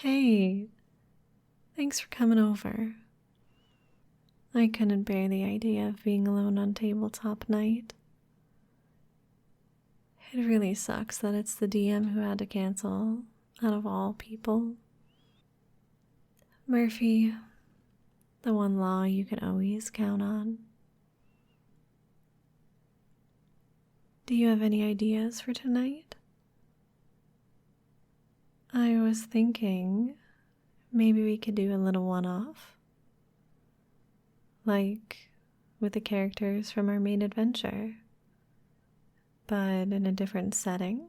Hey, thanks for coming over. I couldn't bear the idea of being alone on tabletop night. It really sucks that it's the DM who had to cancel, out of all people. Murphy, the one law you can always count on. Do you have any ideas for tonight? I was thinking maybe we could do a little one-off. Like with the characters from our main adventure, but in a different setting.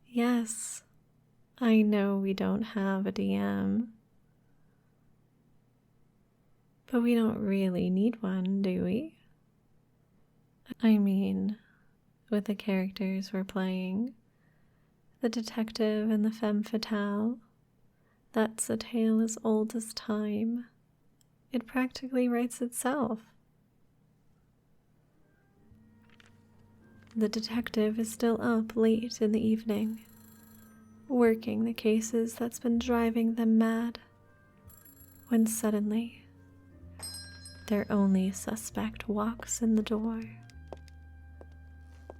Yes, I know we don't have a DM, but we don't really need one, do we? I mean, with the characters we're playing, the detective and the Femme Fatale, that's a tale as old as time. It practically writes itself. The detective is still up late in the evening, working the cases that's been driving them mad, when suddenly, their only suspect walks in the door.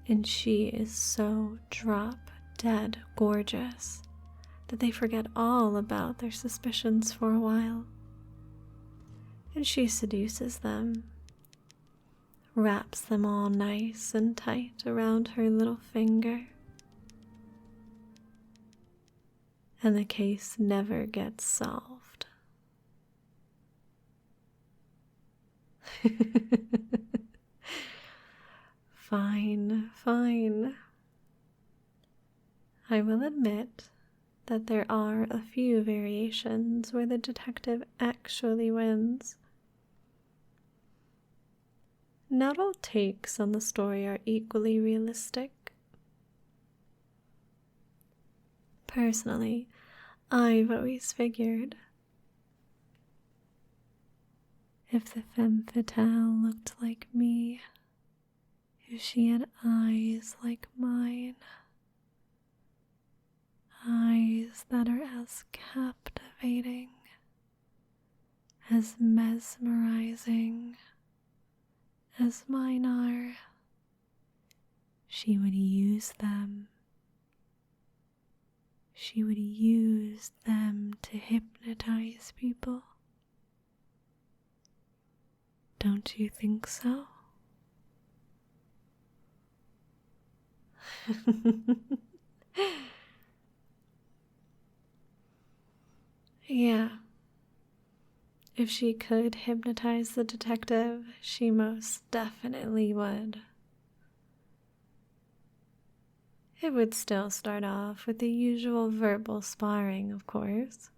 And she is so drop-dead gorgeous that they forget all about their suspicions for a while. And she seduces them, wraps them all nice and tight around her little finger. And the case never gets solved. Fine, fine. I will admit that there are a few variations where the detective actually wins. Not all takes on the story are equally realistic. Personally, I've always figured if the Femme Fatale looked like me, if she had eyes like mine, eyes that are as captivating, as mesmerizing as mine are, she would use them. She would use them to hypnotize people. Don't you think so? Yeah. If she could hypnotize the detective, she most definitely would. It would still start off with the usual verbal sparring, of course.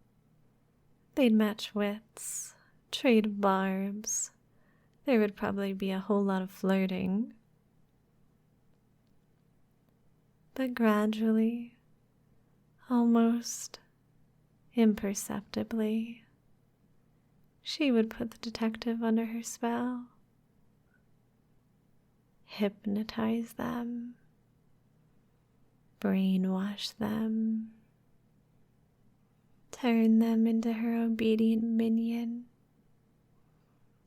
They'd match wits, trade barbs. There would probably be a whole lot of flirting. But gradually, almost imperceptibly, she would put the detective under her spell, hypnotize them, brainwash them, turn them into her obedient minion.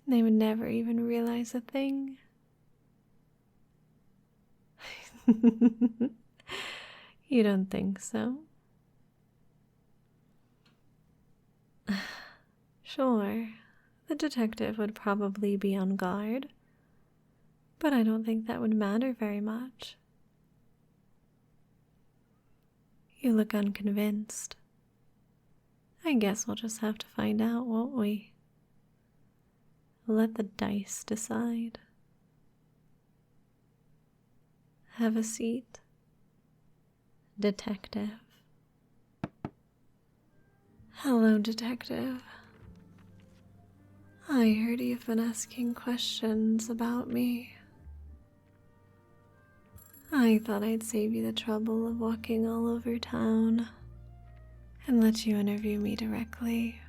They would never even realize a thing. You don't think so? Sure, the detective would probably be on guard, but I don't think that would matter very much. You look unconvinced. I guess we'll just have to find out, won't we? Let the dice decide. Have a seat, detective. Hello, detective. I heard you've been asking questions about me. I thought I'd save you the trouble of walking all over town and let you interview me directly.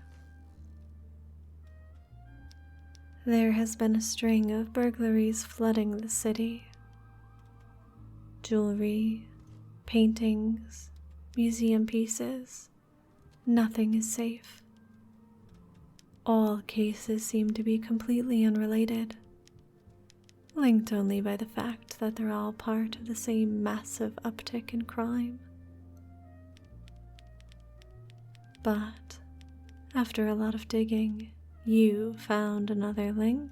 There has been a string of burglaries flooding the city. Jewelry, paintings, museum pieces. Nothing is safe. All cases seem to be completely unrelated, linked only by the fact that they're all part of the same massive uptick in crime. But after a lot of digging, you found another link.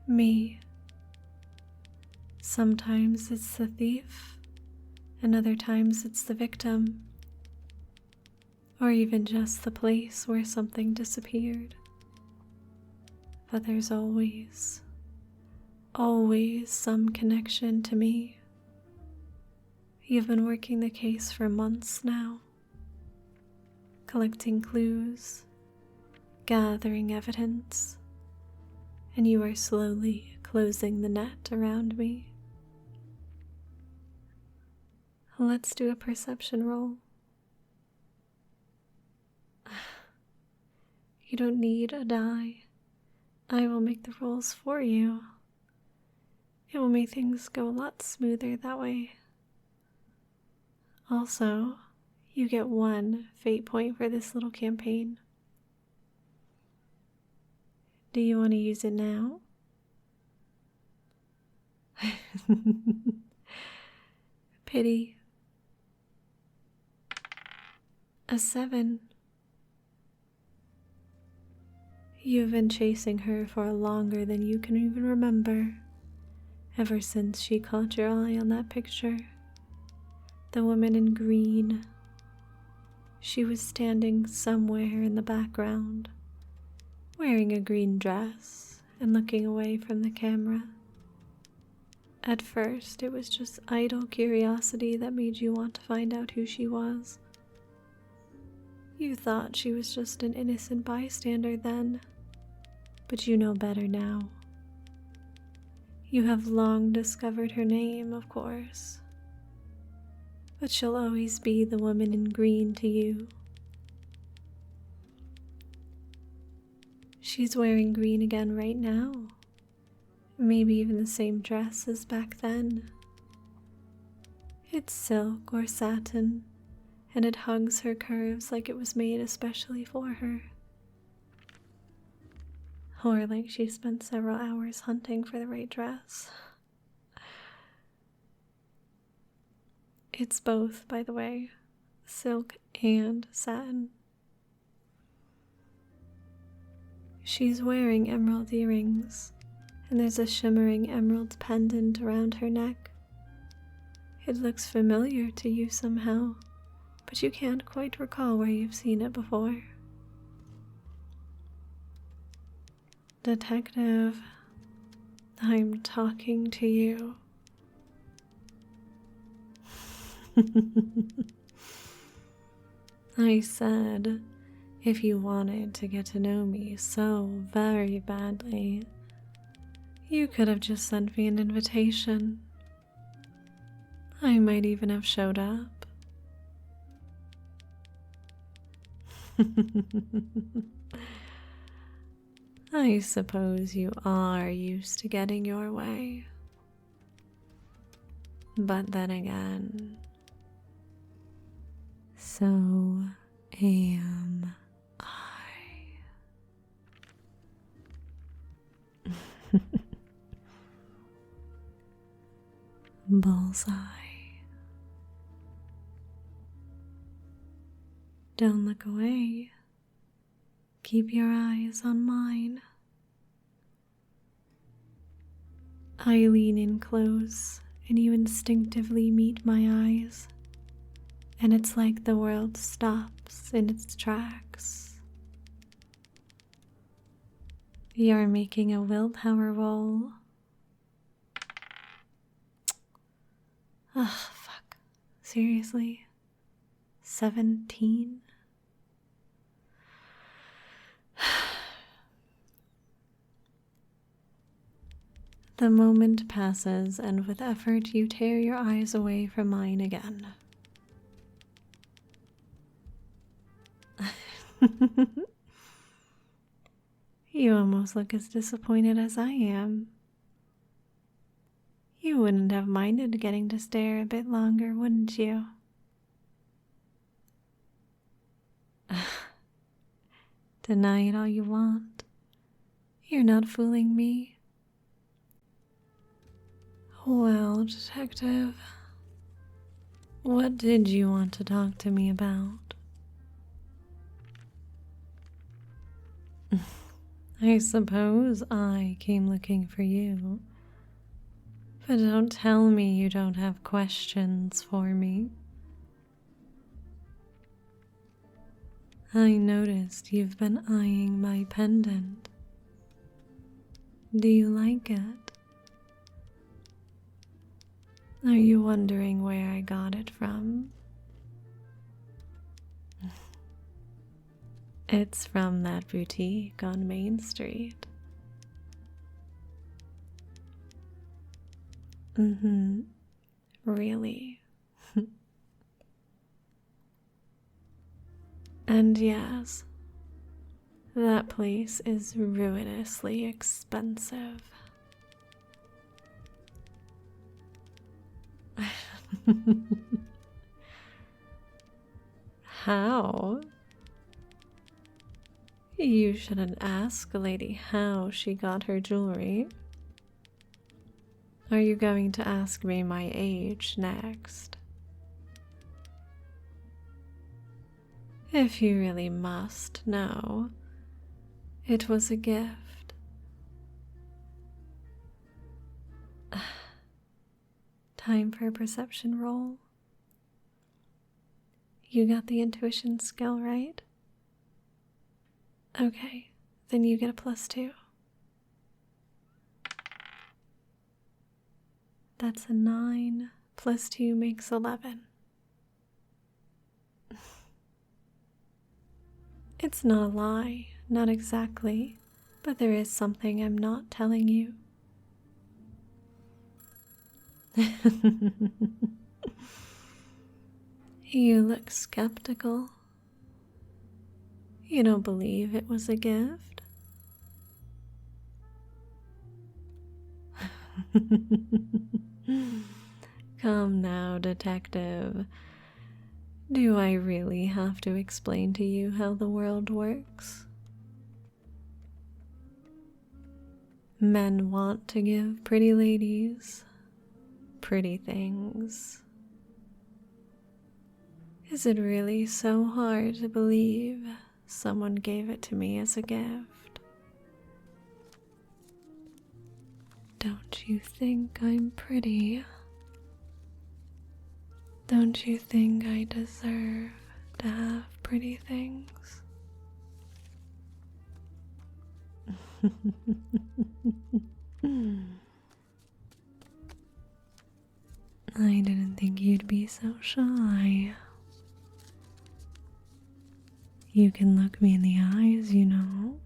Me. Sometimes it's the thief, and other times it's the victim, or even just the place where something disappeared. But there's always some connection to me. You've been working the case for months now, collecting clues, gathering evidence, and you are slowly closing the net around me. Let's do a perception roll. You don't need a die. I will make the rolls for you. It will make things go a lot smoother that way. Also, you get 1 fate point for this little campaign. Do you want to use it now? Pity. A 7. You've been chasing her for longer than you can even remember, ever since she caught your eye on that picture. The woman in green. She was standing somewhere in the background, wearing a green dress and looking away from the camera. At first, it was just idle curiosity that made you want to find out who she was. You thought she was just an innocent bystander then, but you know better now. You have long discovered her name, of course, but she'll always be the woman in green to you. She's wearing green again right now, maybe even the same dress as back then. It's silk or satin, and it hugs her curves like it was made especially for her. Or like she spent several hours hunting for the right dress. It's both, by the way, silk and satin. She's wearing emerald earrings, and there's a shimmering emerald pendant around her neck. It looks familiar to you somehow, but you can't quite recall where you've seen it before. Detective, I'm talking to you. I said, if you wanted to get to know me so very badly, you could have just sent me an invitation. I might even have showed up. I suppose you are used to getting your way. But then again, so am I. Bullseye. Don't look away. Keep your eyes on mine. I lean in close, and you instinctively meet my eyes, and it's like the world stops in its tracks. You're making a willpower roll. Ugh, fuck. Seriously? 17? The moment passes, and with effort you tear your eyes away from mine again. You almost look as disappointed as I am. You wouldn't have minded getting to stare a bit longer, wouldn't you? Deny it all you want. You're not fooling me. Well, Detective, what did you want to talk to me about? I suppose I came looking for you. But don't tell me you don't have questions for me. I noticed you've been eyeing my pendant. Do you like it? Are you wondering where I got it from? It's from that boutique on Main Street. Really? And yes, that place is ruinously expensive. How? You shouldn't ask a lady how she got her jewelry. Are you going to ask me my age next? If you really must know, it was a gift. Time for a perception roll. You got the intuition skill right? Okay, then you get a +2. That's a 9. +2 makes 11. It's not a lie, not exactly, but there is something I'm not telling you. You look skeptical. You don't believe it was a gift? Come now, Detective. Do I really have to explain to you how the world works? Men want to give pretty ladies pretty things. Is it really so hard to believe someone gave it to me as a gift? Don't you think I'm pretty? Don't you think I deserve to have pretty things? I didn't think you'd be so shy. You can look me in the eyes, you know.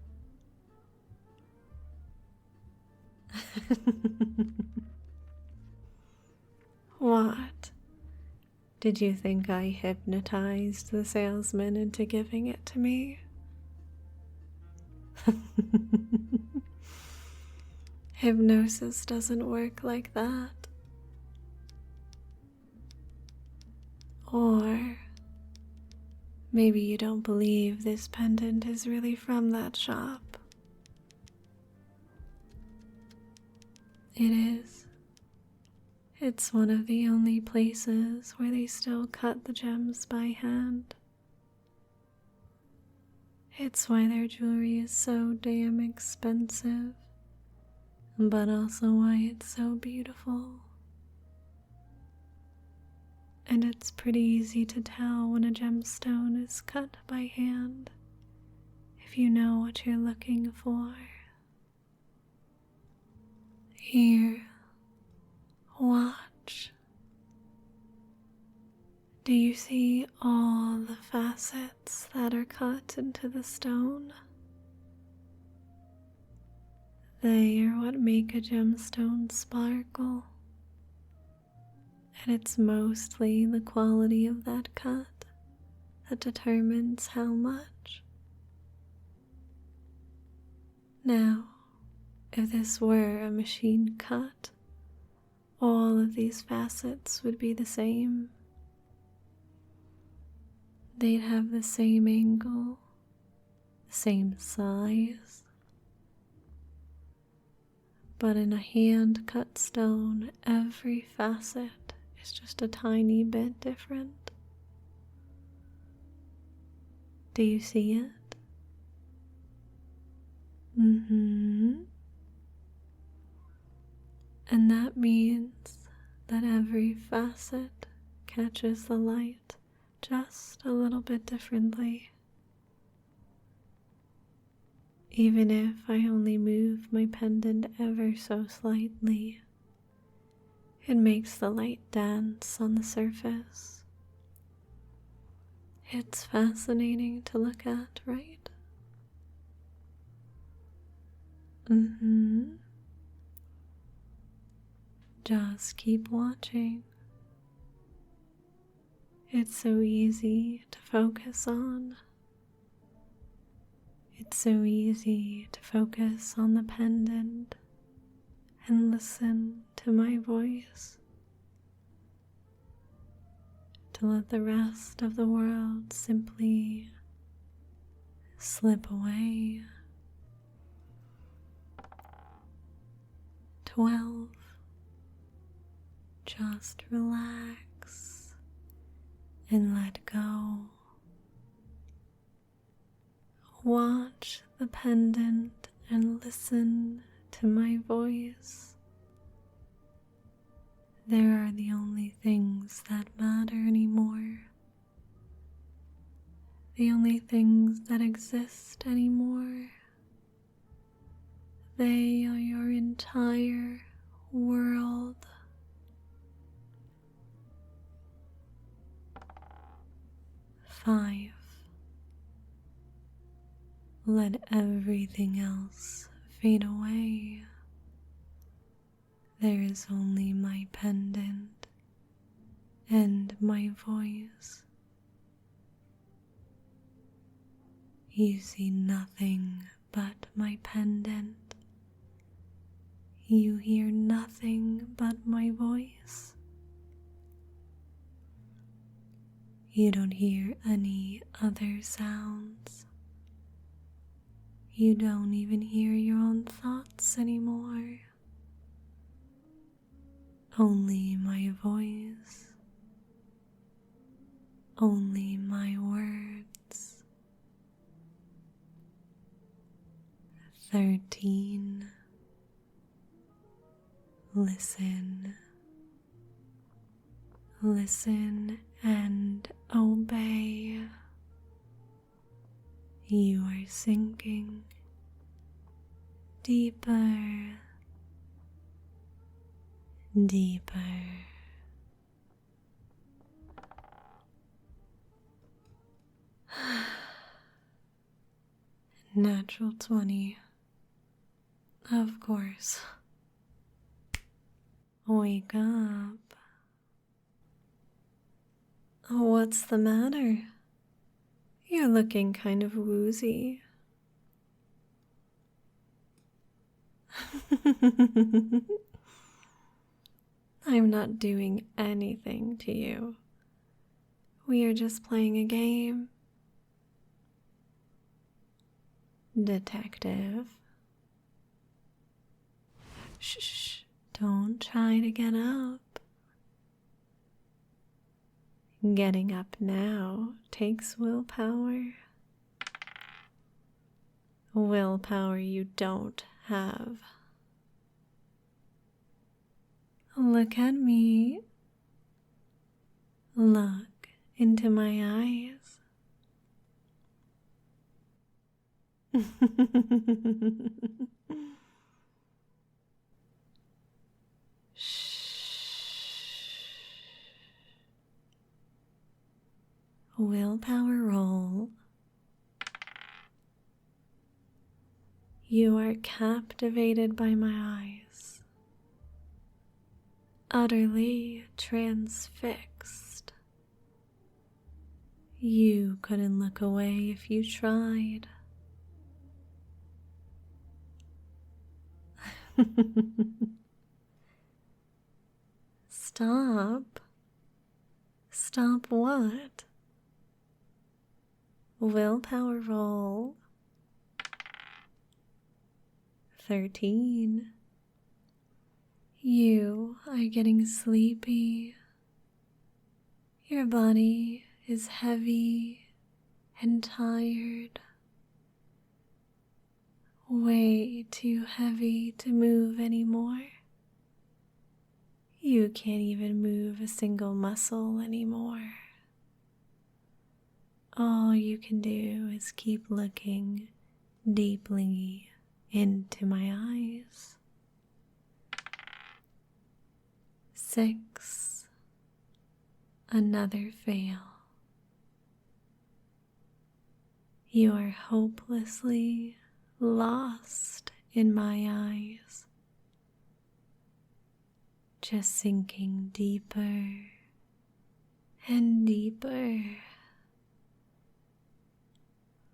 What? Did you think I hypnotized the salesman into giving it to me? Hypnosis doesn't work like that. Or maybe you don't believe this pendant is really from that shop. It is. It's one of the only places where they still cut the gems by hand. It's why their jewelry is so damn expensive, but also why it's so beautiful. And it's pretty easy to tell when a gemstone is cut by hand if you know what you're looking for. Here, watch. Do you see all the facets that are cut into the stone? They are what make a gemstone sparkle. And it's mostly the quality of that cut that determines how much. Now, if this were a machine cut, all of these facets would be the same. They'd have the same angle, the same size. But in a hand-cut stone, every facet is just a tiny bit different. Do you see it? And that means that every facet catches the light just a little bit differently. Even if I only move my pendant ever so slightly, it makes the light dance on the surface. It's fascinating to look at, right? Just keep watching. It's so easy to focus on. It's so easy to focus on the pendant and listen to my voice, to let the rest of the world simply slip away. 12. Just relax and let go. Watch the pendant and listen to my voice. There are the only things that matter anymore. The only things that exist anymore. They are your entire world. 5. Let everything else fade away. There is only my pendant and my voice. You see nothing but my pendant. You hear nothing but my voice. You don't hear any other sounds. You don't even hear your own thoughts anymore. Only my voice. Only my words. 13. Listen. Listen and obey. You are sinking deeper, deeper. Natural 20. Of course. Wake up. What's the matter? You're looking kind of woozy. I'm not doing anything to you. We are just playing a game. Detective. Shh, don't try to get up. Getting up now takes willpower. Willpower you don't have. Look at me. Look into my eyes. Shh. Willpower roll. You are captivated by my eyes, utterly transfixed. You couldn't look away if you tried. Stop. Stop what? Willpower roll. 13. You are getting sleepy. Your body is heavy and tired. Way too heavy to move anymore. You can't even move a single muscle anymore. All you can do is keep looking deeply into my eyes. 6. Another fail. You are hopelessly lost in my eyes, just sinking deeper and deeper,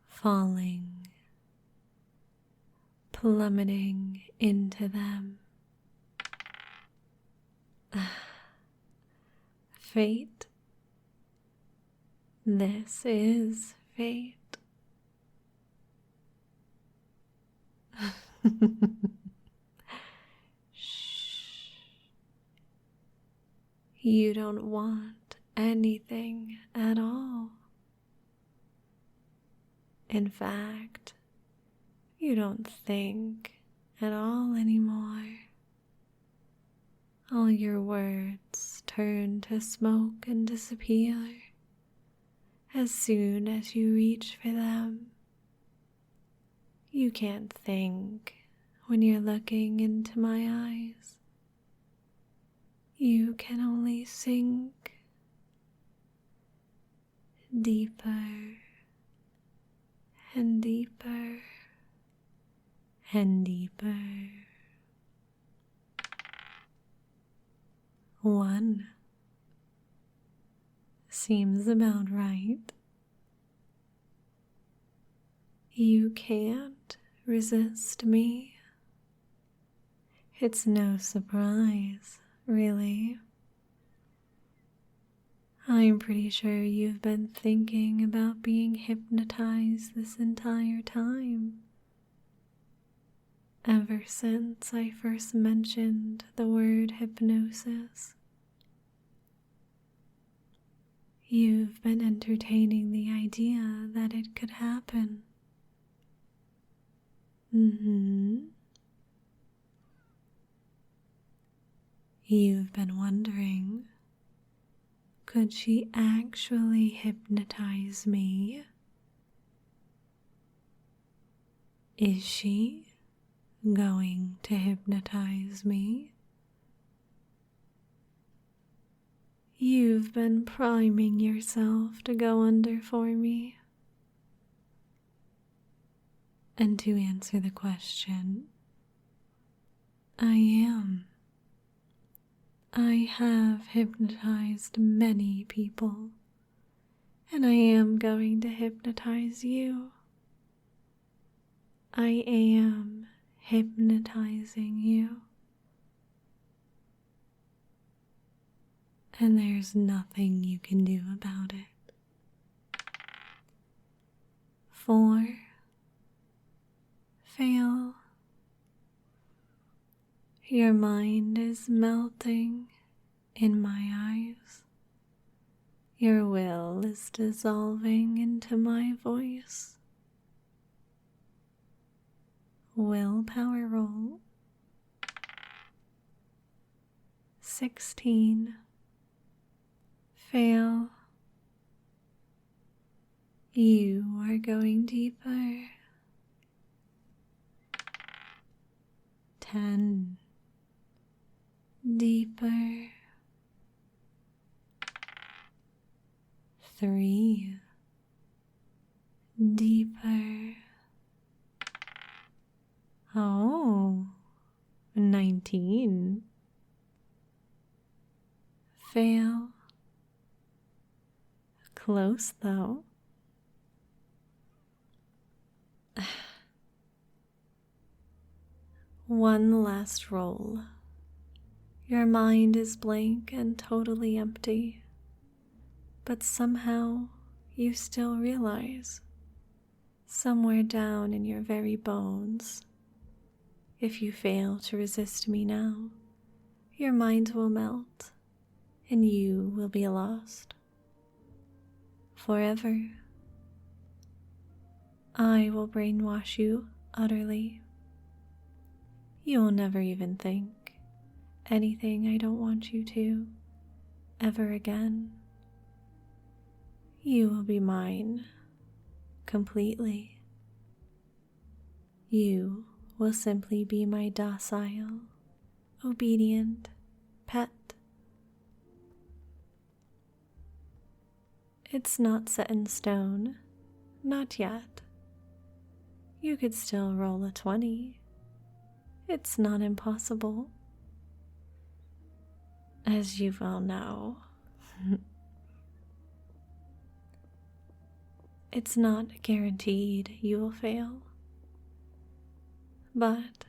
falling, plummeting into them. Fate. This is fate. Shh. You don't want anything at all. In fact, you don't think at all anymore. All your words turn to smoke and disappear as soon as you reach for them. You can't think when you're looking into my eyes. You can only sink deeper and deeper and deeper. 1. Seems about right. You can't resist me. It's no surprise, really. I'm pretty sure you've been thinking about being hypnotized this entire time. Ever since I first mentioned the word hypnosis. You've been entertaining the idea that it could happen. You've been wondering, could she actually hypnotize me? Is she going to hypnotize me? You've been priming yourself to go under for me. And to answer the question, I am. I have hypnotized many people, and I am going to hypnotize you. I am hypnotizing you. And there's nothing you can do about it. 4. Fail. Your mind is melting in my eyes. Your will is dissolving into my voice. Willpower roll. 16. Fail. You are going deeper. 10. Deeper. 3. Deeper. Oh, 19. Fail. Close though. One last roll. Your mind is blank and totally empty, but somehow you still realize, somewhere down in your very bones, if you fail to resist me now, your mind will melt and you will be lost forever. I will brainwash you utterly. You will never even think anything I don't want you to ever again. You will be mine completely. You will simply be my docile, obedient pet. It's not set in stone, not yet. You could still roll a 20. It's not impossible. As you well know, it's not guaranteed you will fail, but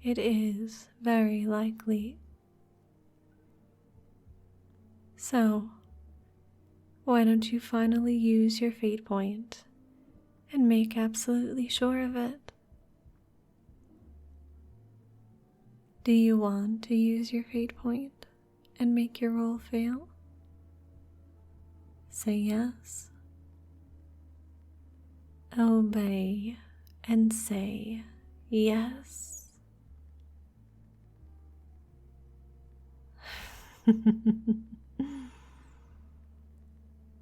it is very likely. So, why don't you finally use your fate point and make absolutely sure of it? Do you want to use your fate point and make your roll fail? Say yes. Obey and say yes.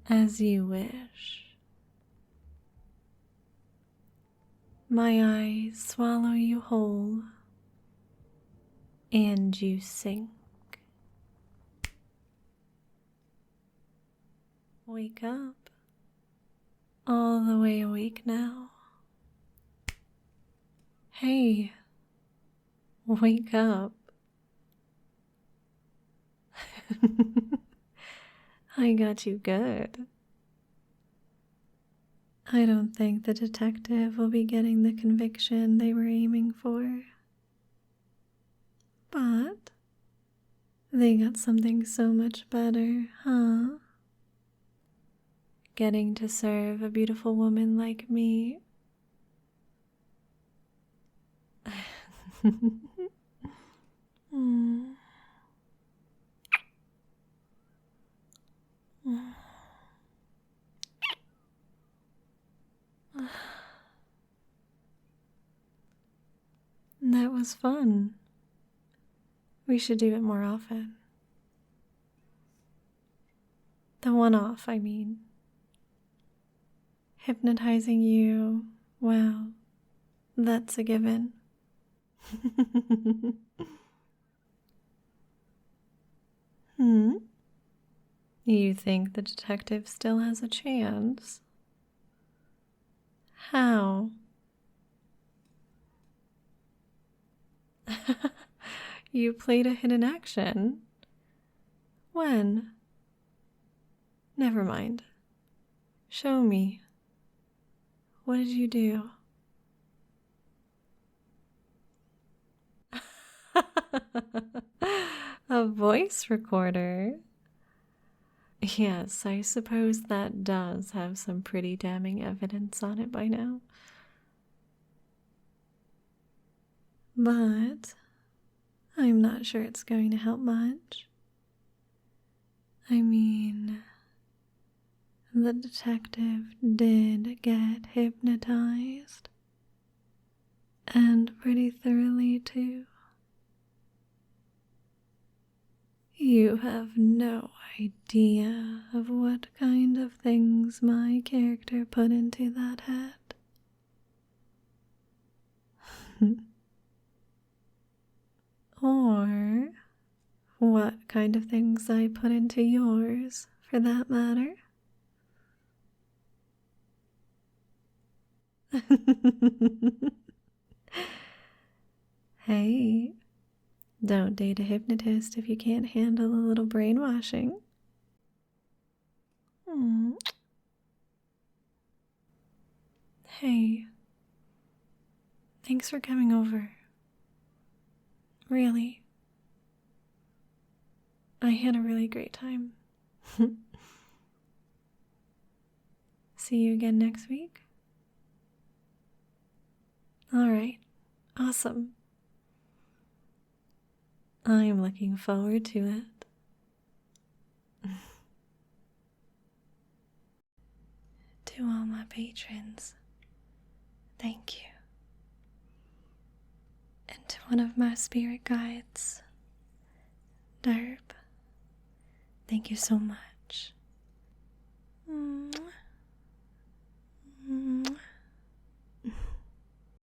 As you wish. My eyes swallow you whole, and you sink. Wake up, all the way awake now. Hey, wake up. I got you good. I don't think the detective will be getting the conviction they were aiming for. But they got something so much better, huh? Getting to serve a beautiful woman like me. Mm. That was fun. We should do it more often. The one-off, I mean. Hypnotizing you, wow, that's a given. You think the detective still has a chance? How? You played a hidden action? When? Never mind. Show me. What did you do? A voice recorder? Yes, I suppose that does have some pretty damning evidence on it by now. But I'm not sure it's going to help much. I mean, the detective did get hypnotized. And pretty thoroughly, too. You have no idea of what kind of things my character put into that head. Or what kind of things I put into yours, for that matter. Hey, don't date a hypnotist if you can't handle a little brainwashing. Hey, thanks for coming over. Really. I had a really great time. See you again next week? Alright, awesome. I'm looking forward to it. To all my patrons, thank you. And to one of my spirit guides, Derb, thank you so much.